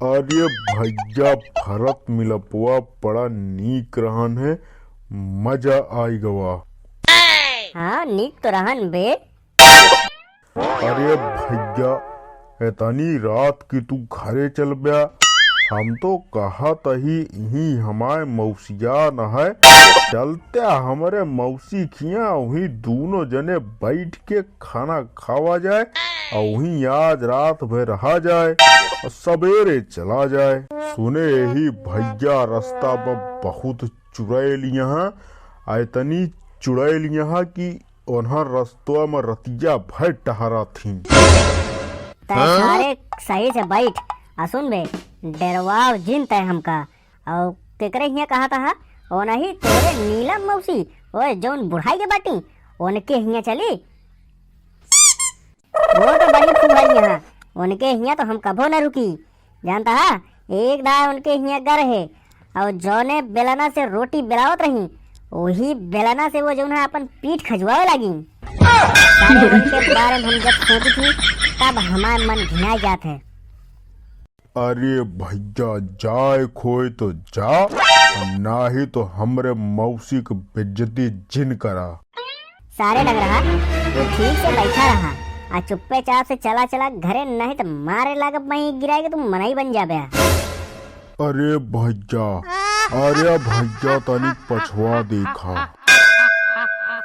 अरे भैया भरत मिलपवा बड़ा नीक रहन है, मजा आई गवा। हाँ नीक तो रहन बे। अरे भैया इतनी रात की तू घरे चल गया, हम तो कहा तही यही हमारे मौसिया न है, चलते हमारे मौसी खिया वही दोनों जने बैठ के खाना खावा जाए और वही आज रात भर रहा जाए और सवेरे चला जाए। सुने ही भैया रास्ता में बहुत चुड़ैल यहाँ इतनी चुड़ैल यहाँ की उन्हें रस्तों में रतिया भर टहरा थी। सारे सही से बैठ सुन बे, डरवाव जिन तय हमका और केकरे हिया कहा था ओ नहीं तेरे नीलम मौसी ओए जौन बुढ़ाई के बाटी उनके हिया चली, वो तो बड़ी फुहरी यहाँ उनके हिया तो हम कभो न रुकी जानता है। एक दार उनके हिया गर है और जौने बेलना से रोटी बेलावत रही वही बेलना से वो जौन है अपन पीठ खजवावे लगी। सारे उनके बारे में हम जब सोची थी तब हमारे मन घिना जाते हैं। अरे भैया जाए खोए तो जा, ना ही तो हमरे मौसी को बेइज्जती जिन करा। सारे लग रहा तो ठीक से बैठा रहा आ चुप्पे चाप से चला चला घरे, नहीं तो मारे लाग वहीं गिराएगा तुम मनाई बन जाबे। अरे भैया तनी पछुआ देखा।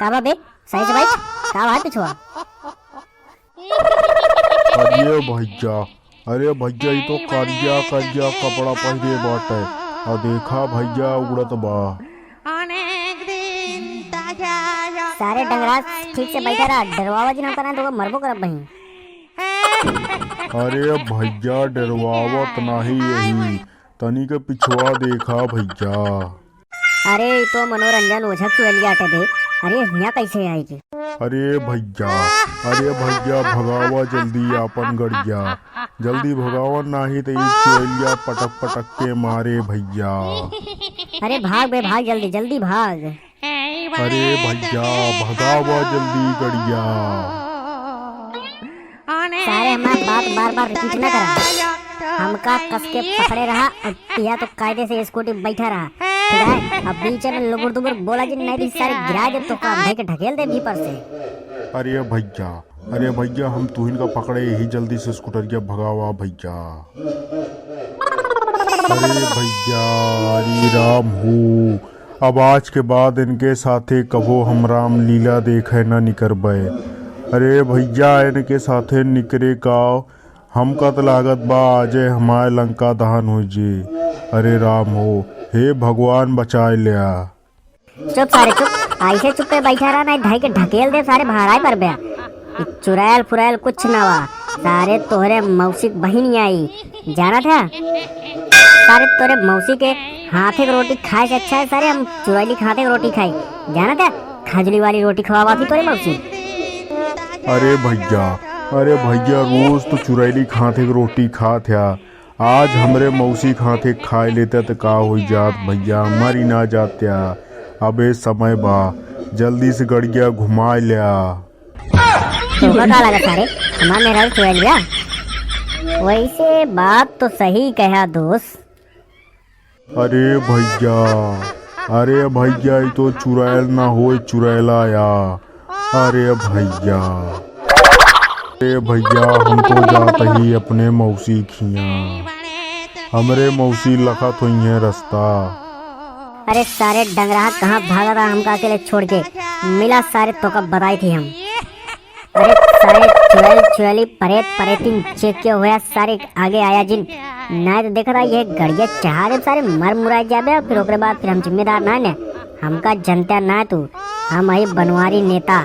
काबा बे सही से बैठ, का बात पिछुआ। अरे भैया ये तो करिया कपड़ा पहने बाटे और देखा भैया उड़त बा। सारे डंगराज ठीक से बैठा रहा, डरवावा जी ना करना तो मरबो करब बही। अरे भैया डरवावत नहीं यही तनी के पिछुआ देखा भैया। अरे तो मनोरंजन ओझक चुलिया आटे दे। अरे यहाँ कैसे आएगी। अरे भैया भगावा जल्दी अपन गड़िया, जल्दी भगावा नहीं तो ये चुलिया पटक पटक के मारे भैया। अरे भाग बे भाग, जल्दी जल्दी भाग। अरे भैया भगावा जल्दी गड़िया। सारे हमारी बात बार बार रिपीट न करा, हमका कस के पकड़े रहा और या तो कायदे से स्कूटी बैठा रहा, ठीक है। अब बीच में लुगुर दुगुर बोला जी नहीं भी सारे गिरा दे तो काम के ढकेल दे भी पर से। अरे भैया हम तू इनका पकड़े ही जल्दी से स्कूटरिया भगावा भैया। अरे भैया अरे राम हो, अब आज के बाद इनके साथे कभो हम राम लीला देखे न निकरबे। अरे भैया इनके साथे निकरे का हमका तो लागत बा आजे हमारे लंका दहन हो जी। अरे राम हो, हे भगवान बचाए लिया। चुप सारे चुप, ऐसे चुप पे बैठा रहा नहीं ढाई के ढकेल दे सारे भाड़ा पर बे। चुड़ैल फुरैल कुछ ना हुआ, सारे तोहरे मौसी बहन आई जाना था। सारे तोरे मौसी के हाथे की रोटी खाए से अच्छा है सारे हम चुड़ैली खाते की रोटी खाई जाना था। खजली वाली रोटी खवावा थी तोरे मौसी। अरे भैया रोज तो चुड़ैली खाते की रोटी खा था, आज हमरे मौसी खाते खाए लेते तो का हो जात भैया, मरी ना जात्या। अबे समय बा जल्दी से गड़िया घुमा लिया। तो का लगा सारे हमारा मेरा चुड़ैल गया। वैसे बात तो सही कहा दोस्त। अरे भैया ये तो चुड़ैल ना हो चुड़ैला या। अरे भैया हम तो जाते ही अपने मौसी खिया, हमरे मौसी लखा तो है रास्ता। अरे सारे डंगरा कहाँ भागा था हमका अकेले छोड़ के, मिला सारे तो कब बताई थी हम। अरे सारे चुड़ैली परेतिन चेक किया हुआ सारे आगे आया जिन ना तो देखा था ये गड़िया चाह दे सारे मर मुराए जाबे और फिर ओकरे बाद फिर हम जिम्मेदार ना ने हमका जनता ना तू, हम आई बनवारी नेता।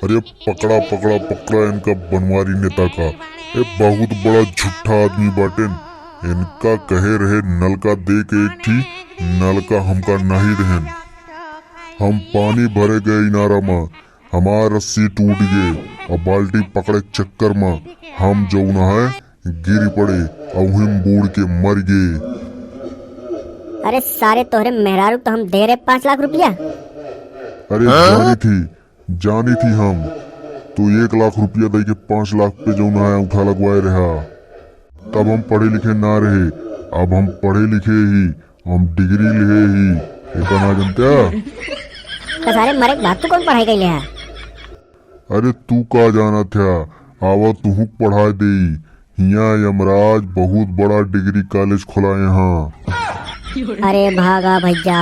अरे पकड़ा इनका बनवारी नेता का, ये बहुत बड़ा झूठा आदमी बाटेन। इनका कहे रहे नलका दे के एक थी, नलका हमका नहीं रहन। हम पानी भरे गए इनारा में, हमार रस्सी टूट गए और बाल्टी पकड़े चक्कर में हम जो न है गिर पड़े और हम बूढ़ के मर गए। अरे सारे तोहरे मेहरारू तो हम दे रहे 5 लाख रुपया। अरे जानी थी हम तो 1 लाख रुपया दे के 5 लाख पे जो नया उठा लगवाए रहा। तब हम पढ़े लिखे ना रहे, अब हम पढ़े लिखे ही, हम डिग्री लिए ही, ये ना जानते? तो सारे मरे बात तो कौन पढ़ाई कैले है? अरे तू का जाना था, आवा तू पढ़ा दे। हिया यमराज बहुत बड़ा डिग्री कॉलेज खोला यहाँ। अरे भागा भैया,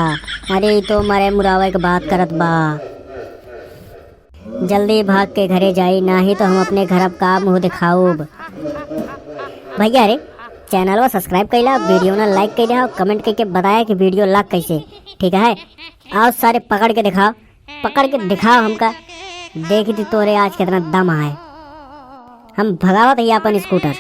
अरे तो मरे मुरावे के बात करत बा। जल्दी भाग के घरे जाई, ना ही तो हम अपने घर अब का मुंह दिखाऊब। भैया अरे चैनल को सब्सक्राइब कैला, वीडियो ना लाइक कर दिया, कमेंट करके बताया कि वीडियो लाग कैसे, ठीक है? आओ सारे पकड़ के दिखाओ, पकड़ के दिखाओ हमका, देखी थी तोरे आज कितना दम है। हम भगावत है अपन स्कूटर।